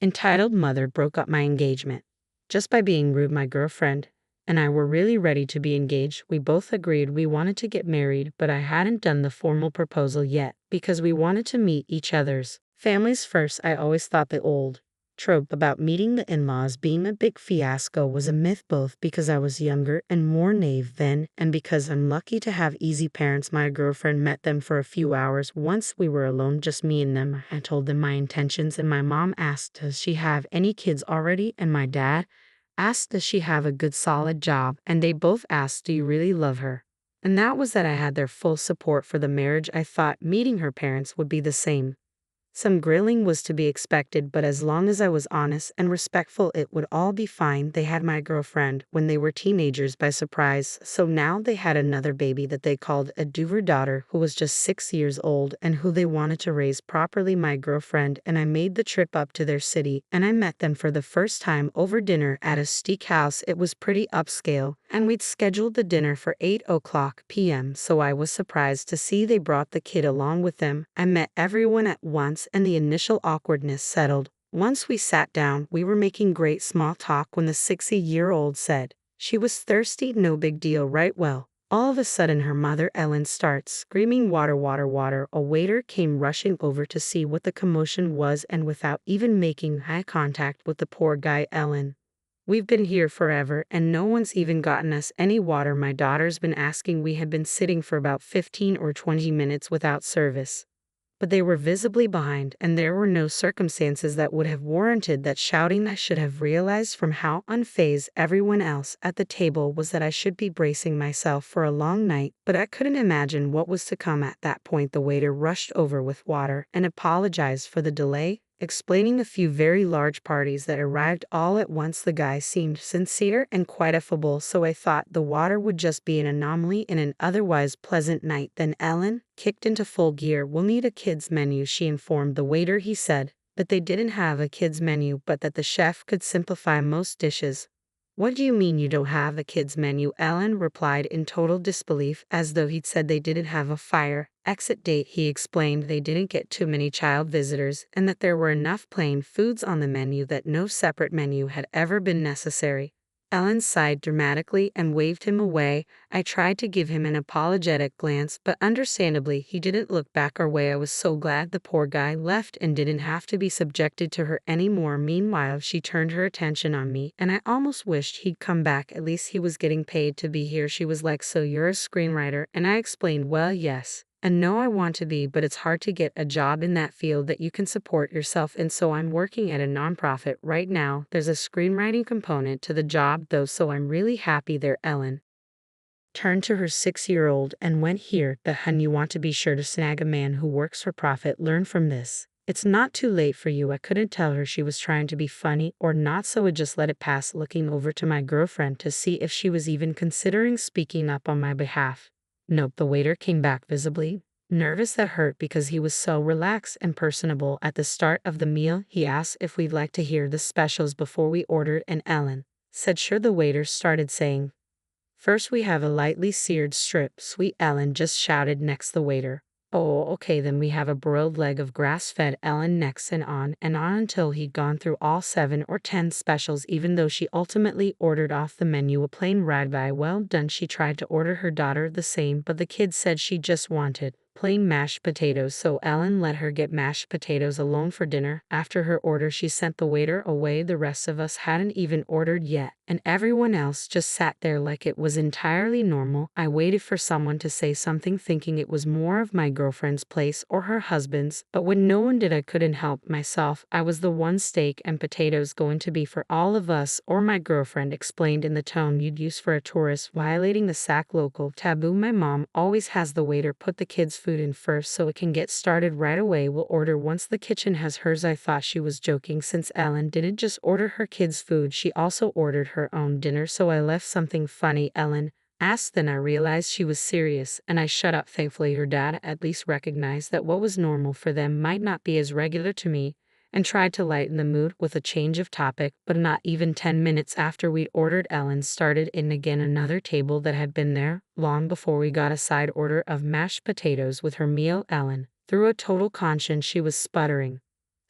Entitled mother broke up my engagement. Just by being rude, my girlfriend and I were really ready to be engaged. We both agreed we wanted to get married, but I hadn't done the formal proposal yet because we wanted to meet each other's families first. I always thought the old trope about meeting the in-laws being a big fiasco was a myth, both because I was younger and more naive then and because I'm lucky to have easy parents. My girlfriend met them for a few hours. Once we were alone, just me and them, I told them my intentions, and my mom asked, does she have any kids already? And my dad asked, does she have a good solid job? And they both asked, do you really love her? And that was that. I had their full support for the marriage. I thought meeting her parents would be the same. Some grilling was to be expected, but as long as I was honest and respectful, it would all be fine. They had my girlfriend when they were teenagers by surprise, so now they had another baby that they called a daughter, who was just 6 years old and who they wanted to raise properly. My girlfriend and I made the trip up to their city, and I met them for the first time over dinner at a steakhouse. It was pretty upscale, and we'd scheduled the dinner for 8 p.m., so I was surprised to see they brought the kid along with them. I met everyone at once, and the initial awkwardness settled. Once we sat down, we were making great small talk when the 60-year-old said she was thirsty. No big deal, right? Well, all of a sudden her mother Ellen starts screaming, water, water, water. A waiter came rushing over to see what the commotion was, and without even making eye contact with the poor guy, Ellen, we've been here forever and no one's even gotten us any water. My daughter's been asking. We had been sitting for about 15 or 20 minutes without service, but they were visibly behind, and there were no circumstances that would have warranted that shouting. I should have realized from how unfazed everyone else at the table was that I should be bracing myself for a long night, but I couldn't imagine what was to come. At that point, the waiter rushed over with water and apologized for the delay, explaining a few very large parties that arrived all at once. The guy seemed sincere and quite affable, so I thought the water would just be an anomaly in an otherwise pleasant night. Then Ellen kicked into full gear. We'll need a kids menu, she informed the waiter. He said that they didn't have a kids menu, but that the chef could simplify most dishes. What do you mean you don't have a kids menu? Ellen replied in total disbelief, as though he'd said they didn't have a fire exit date. He explained they didn't get too many child visitors and that there were enough plain foods on the menu that no separate menu had ever been necessary. Ellen sighed dramatically and waved him away. I tried to give him an apologetic glance, but understandably he didn't look back our way. I was so glad the poor guy left and didn't have to be subjected to her anymore. Meanwhile, she turned her attention on me, and I almost wished he'd come back. At least he was getting paid to be here. She was like, so you're a screenwriter? And I explained, well, yes. And no, I want to be, but it's hard to get a job in that field that you can support yourself in, so I'm working at a nonprofit right now. There's a screenwriting component to the job though, so I'm really happy there. Ellen turned to her 6-year-old and went, here, but hun, you want to be sure to snag a man who works for profit. Learn from this. It's not too late for you. I couldn't tell her she was trying to be funny or not, so I just let it pass, looking over to my girlfriend to see if she was even considering speaking up on my behalf. Nope. The waiter came back visibly nervous. That hurt because he was so relaxed and personable at the start of the meal. He asked if we'd like to hear the specials before we ordered, and Ellen said sure. The waiter started saying, first we have a lightly seared strip. Sweet, Ellen just shouted. Next, the waiter. Oh, okay, then we have a broiled leg of grass-fed. Ellen next, and on until he'd gone through all 7 or 10 specials, even though she ultimately ordered off the menu a plain ribeye. Well done. She tried to order her daughter the same, but the kid said she just wanted plain mashed potatoes, so Ellen let her get mashed potatoes alone for dinner. After her order, she sent the waiter away. The rest of us hadn't even ordered yet, and everyone else just sat there like it was entirely normal. I waited for someone to say something, thinking it was more of my girlfriend's place or her husband's, but when no one did, I couldn't help myself. I was the one. Steak and potatoes going to be for all of us, or my girlfriend explained in the tone you'd use for a tourist, violating the SAC local taboo. My mom always has the waiter put the kids' food in first so it can get started right away. We'll order once the kitchen has hers. I thought she was joking, since Ellen didn't just order her kids' food, she also ordered her own dinner, so I left something funny, Ellen asked. Then I realized she was serious, and I shut up. Thankfully, her dad at least recognized that what was normal for them might not be as regular to me, and tried to lighten the mood with a change of topic. But not even 10 minutes after we'd ordered, Ellen started in again. Another table that had been there long before we got a side order of mashed potatoes with her meal. Ellen threw a total conscience. She was sputtering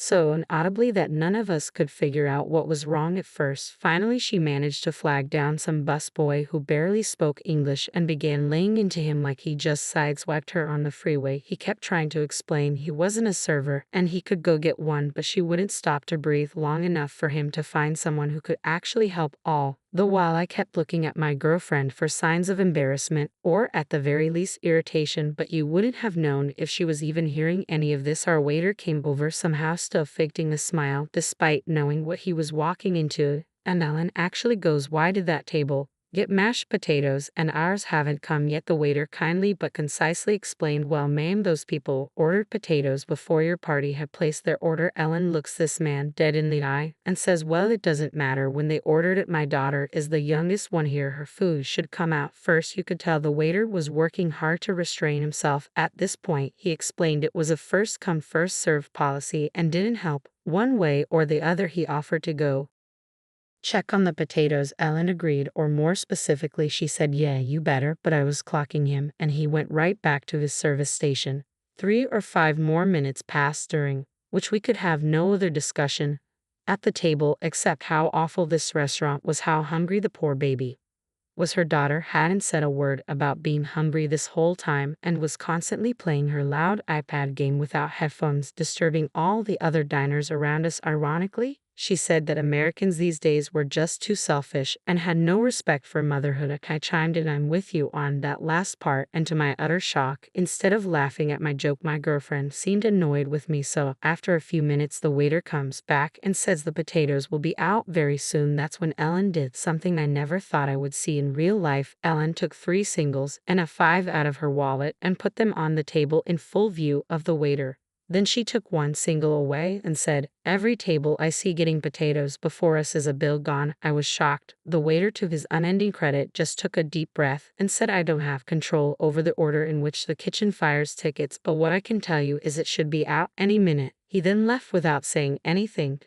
so inaudibly that none of us could figure out what was wrong at first. Finally, she managed to flag down some busboy who barely spoke English and began laying into him like he just sideswiped her on the freeway. He kept trying to explain he wasn't a server and he could go get one, but she wouldn't stop to breathe long enough for him to find someone who could actually help all the while I kept looking at my girlfriend for signs of embarrassment or at the very least irritation, but you wouldn't have known if she was even hearing any of this. Our waiter came over, somehow still faking a smile despite knowing what he was walking into, and Ellen actually goes, "Why did that table get mashed potatoes and ours haven't come yet?" The waiter kindly but concisely explained, "Well, ma'am, those people ordered potatoes before your party had placed their order." Ellen looks this man dead in the eye and says, "Well, it doesn't matter when they ordered it. My daughter is the youngest one here. Her food should come out first." You could tell the waiter was working hard to restrain himself. At this point, he explained it was a first come first served policy and didn't help one way or the other. He offered to go check on the potatoes. Ellen agreed, or more specifically, she said, "Yeah, you better," but I was clocking him, and he went right back to his service station. 3 or 5 more minutes passed, during which we could have no other discussion at the table except how awful this restaurant was, how hungry the poor baby was. Her daughter hadn't said a word about being hungry this whole time and was constantly playing her loud iPad game without headphones, disturbing all the other diners around us. Ironically, she said that Americans these days were just too selfish and had no respect for motherhood. I chimed in, "I'm with you on that last part," and to my utter shock, instead of laughing at my joke, my girlfriend seemed annoyed with me. So, after a few minutes, the waiter comes back and says the potatoes will be out very soon. That's when Ellen did something I never thought I would see in real life. Ellen took 3 singles and a 5 out of her wallet and put them on the table in full view of the waiter. Then she took 1 single away and said, "Every table I see getting potatoes before us is a bill gone." I was shocked. The waiter, to his unending credit, just took a deep breath and said, "I don't have control over the order in which the kitchen fires tickets, but what I can tell you is it should be out any minute." He then left without saying anything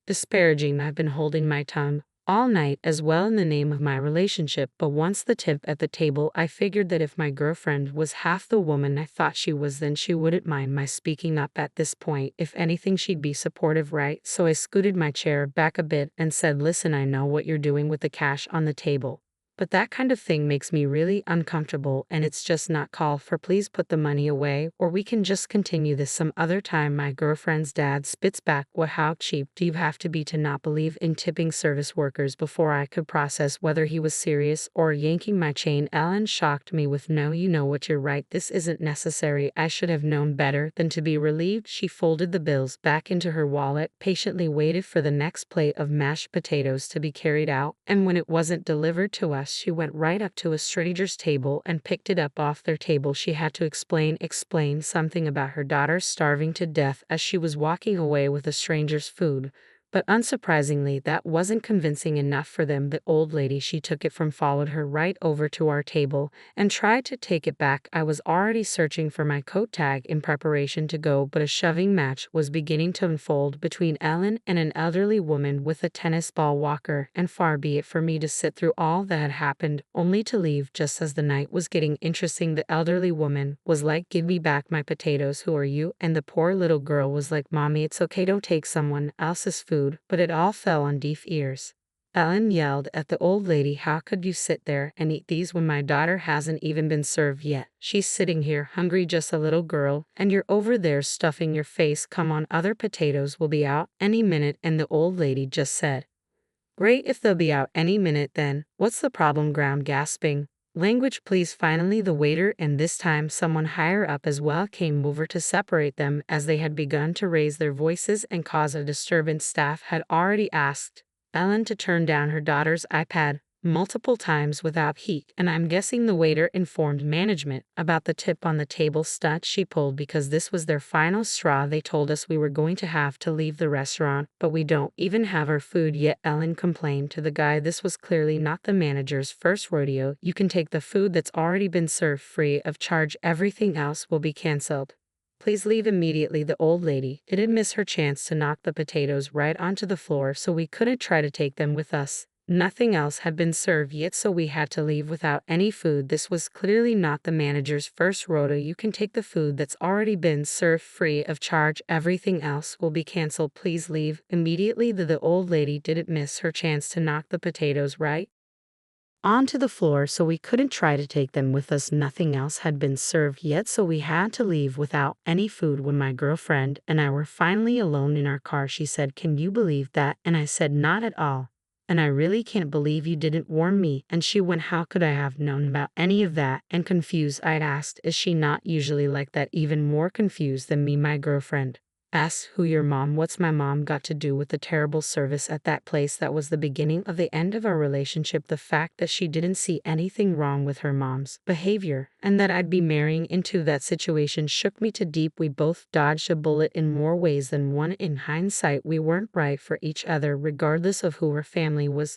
disparaging. I've been holding my tongue all night as well in the name of my relationship, but once the tip at the table, I figured that if my girlfriend was half the woman I thought she was, then she wouldn't mind my speaking up at this point. If anything, she'd be supportive, right? So I scooted my chair back a bit and said, "Listen, I know what you're doing with the cash on the table, but that kind of thing makes me really uncomfortable and it's just not called for. Please put the money away or we can just continue this some other time." My girlfriend's dad spits back, "What, how cheap do you have to be to not believe in tipping service workers?" Before I could process whether he was serious or yanking my chain, Ellen shocked me with, "No, you know what, you're right. This isn't necessary. I should have known better than to be relieved." She folded the bills back into her wallet, patiently waited for the next plate of mashed potatoes to be carried out, and when it wasn't delivered to us, she went right up to a stranger's table and picked it up off their table. She had to explain something about her daughter starving to death as she was walking away with a stranger's food. But unsurprisingly, that wasn't convincing enough for them. The old lady she took it from followed her right over to our table and tried to take it back. I was already searching for my coat tag in preparation to go, but a shoving match was beginning to unfold between Ellen and an elderly woman with a tennis ball walker, and far be it for me to sit through all that had happened, only to leave just as the night was getting interesting. The elderly woman was like, "Give me back my potatoes, who are you?" And the poor little girl was like, "Mommy, it's okay, don't take someone else's food." But it all fell on deaf ears. Ellen yelled at the old lady, "How could you sit there and eat these when my daughter hasn't even been served yet? She's sitting here hungry, just a little girl, and you're over there stuffing your face. Come on, other potatoes will be out any minute." And the old lady just said, "Great, if they'll be out any minute, then what's the problem?" Ground gasping, "Language, please." Finally, the waiter, and this time someone higher up as well, came over to separate them as they had begun to raise their voices and cause a disturbance. Staff had already asked Ellen to turn down her daughter's iPad multiple times without heat, and I'm guessing the waiter informed management about the tip on the table stunt she pulled because this was their final straw. They told us we were going to have to leave the restaurant, but we don't even have our food yet. Ellen complained to the guy this was clearly not the manager's first rodeo. "You can take the food that's already been served free of charge. Everything else will be canceled. Please leave immediately." The old lady didn't miss her chance to knock the potatoes right onto the floor, so we couldn't try to take them with us. Nothing else had been served yet, so we had to leave without any food. This was clearly not the manager's first rodeo. You can take the food that's already been served free of charge. Everything else will be canceled. Please leave immediately. The old lady didn't miss her chance to knock the potatoes right onto the floor, so we couldn't try to take them with us. Nothing else had been served yet, so we had to leave without any food. When my girlfriend and I were finally alone in our car, she said, "Can you believe that?" And I said, "Not at all. And I really can't believe you didn't warn me." And she went, "How could I have known about any of that?" And confused, I'd asked, "Is she not usually like that?" Even more confused than me, my girlfriend asked, "Who, your mom?" What's my mom got to do with the terrible service at that place? That was the beginning of the end of our relationship. The fact that she didn't see anything wrong with her mom's behavior and that I'd be marrying into that situation shook me to deep. We both dodged a bullet in more ways than one. In hindsight, we weren't right for each other, regardless of who her family was.